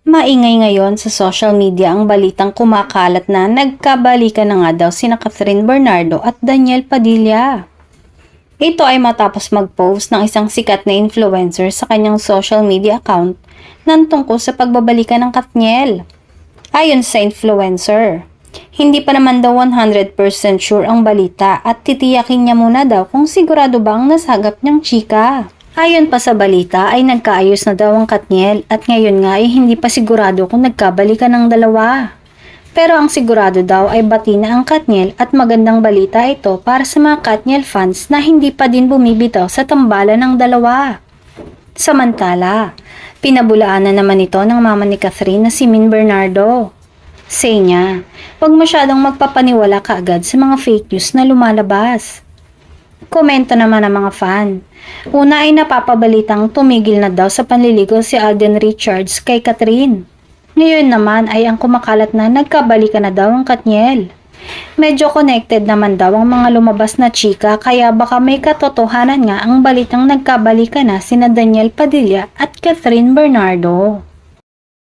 Maingay ngayon sa social media ang balitang kumakalat na nagkabalikan na nga daw sina Catherine Bernardo at Daniel Padilla. Ito ay matapos mag-post ng isang sikat na influencer sa kanyang social media account ng tungkol sa pagbabalikan ng Katniel. Ayon sa influencer, hindi pa naman daw 100% sure ang balita at titiyakin niya muna daw kung sigurado ba ang nasagap niyang chika. Ayon pa sa balita ay nagkaayos na daw ang Katniel at ngayon nga ay hindi pa sigurado kung nagkabalikan ng dalawa. Pero ang sigurado daw ay bati na ang Katniel at magandang balita ito para sa mga Katniel fans na hindi pa din bumibitaw sa tambalan ng dalawa. Samantala, pinabulaan na naman ito ng mama ni Catherine na si Min Bernardo. Say niya, huwag masyadong magpapaniwala kaagad sa mga fake news na lumalabas. Komento naman ng mga fan. Una ay napapabalitang tumigil na daw sa panliligaw si Alden Richards kay Catherine. Ngayon naman ay ang kumakalat na nagkabalikan na daw ang Katniel. Medyo connected naman daw ang mga lumabas na chika kaya baka may katotohanan nga ang balitang nagkabalikan na sina Daniel Padilla at Catherine Bernardo.